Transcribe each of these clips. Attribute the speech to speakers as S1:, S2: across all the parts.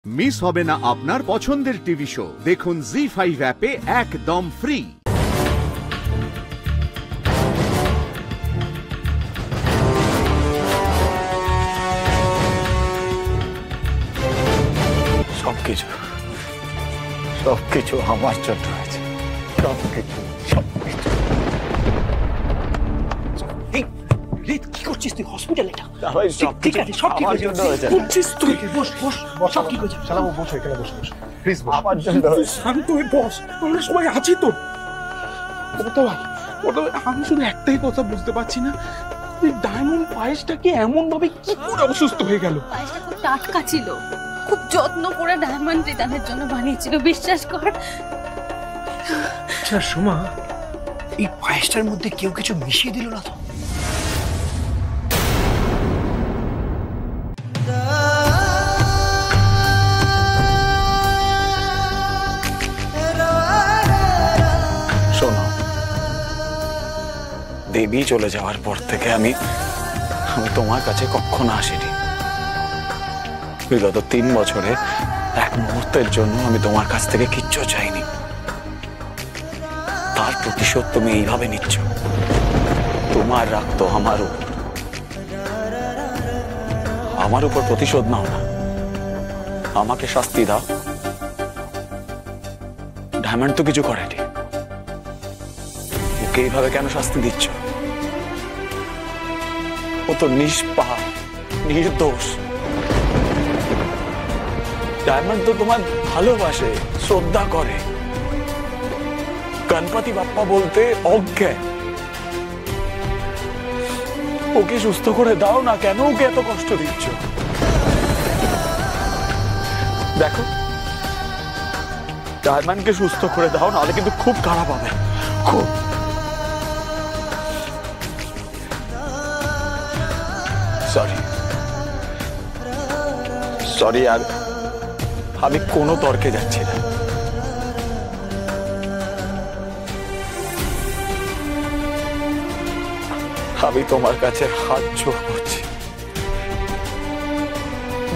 S1: Miss হবে না আপনার পছন্দের টিভি শো। দেখুন জি5 অ্যাপে একদম ফ্রি।
S2: সবকিছু আমার জন্য হয়েছে।
S3: কি করছিস তুই? হসপিটালে
S2: ঠিক আছে, সব ঠিক হয়ে যাবে।
S3: করছিস তুই? বস বস বস, সব ঠিক হয়ে যাবে।
S4: শালাবু বসো, এখানে বসো বসো প্লিজ বসো।
S2: আমার জন্য
S3: শান্ত হয়ে বস, আমরা সবাই আছি তো। আমি শুধু একটাই কথা বুঝতে পারছি না, তুই ডায়মন্ড পায়েসটাকে এমন ভাবে কি করে অসুস্থ হয়ে গেল?
S5: পায়েসটা খুব টাটকা ছিল, খুব যত্ন করে ডায়মন্ড রিদানের জন্য বানিয়েছিল, বিশ্বাস কর।
S3: আচ্ছা সোমা, এই পায়েসটার মধ্যে কেউ কিছু মিশিয়ে দিল না তো?
S2: শোনো, দেবী চলে যাওয়ার পর থেকে আমি তোমার কাছে কখনো আসিনি। বিগত 3 বছরে এক মুহূর্তের জন্য আমি তোমার কাছ থেকে কিচ্ছু চাইনি। তার প্রতিশোধ তুমি এইভাবে নিচ্ছ। তোমার রাগ তো আমার উপর প্রতিশোধ নাও না, আমাকে শাস্তি দাও। ডায়মন্ড তো কিছু করেনি, ওকে এইভাবে কেন শাস্তি দিচ্ছ? ও তো নিষ্পাপ, নির্দোষ। ডায়মন্ড তো তোমার ভালোবাসে, শ্রদ্ধা করে। গণপতি বাপ্পা বলতে অজ্ঞান। ওকে সুস্থ করে দাও না, কেন ওকে এত কষ্ট দিচ্ছ? দেখো, ডায়মন্ডকে সুস্থ করে দাও, নাহলে কিন্তু খুব খারাপ হবে, খুব। সরি, আর আমি কোনো তর্কে যাচ্ছি না। আমি তোমার কাছে হাত জোড় করছি,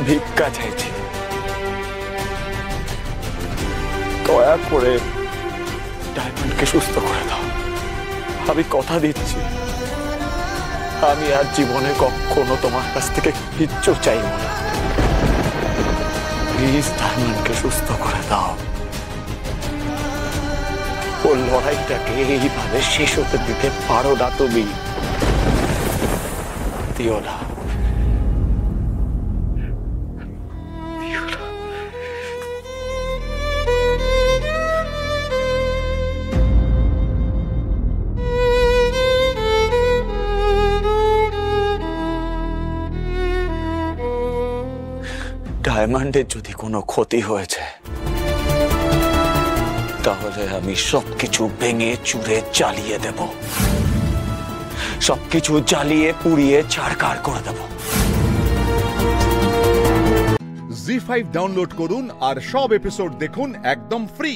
S2: ভিক্ষা চাইছি, দয়া করে ডায়মন্ডকে সুস্থ করে দাও। আমি কথা দিচ্ছি, আমি আর জীবনে কখনো তোমার কাছ থেকে কিচ্ছু চাইব না। প্লিজ ডায়মন্ডকে সুস্থ করে দাও। ওর লড়াইটাকে এইভাবে শেষ হতে দিতে পারো না তুমি। দিও না। ডায়মন্ডের যদি কোনো ক্ষতি হয়েছে, তাহলে আমি সবকিছু ভেঙে চুরে জ্বালিয়ে দেব, সবকিছু জ্বালিয়ে পুড়িয়ে ছাড়খাড় করে দেব।
S1: জি5 ডাউনলোড করুন আর সব এপিসোড দেখুন একদম ফ্রি।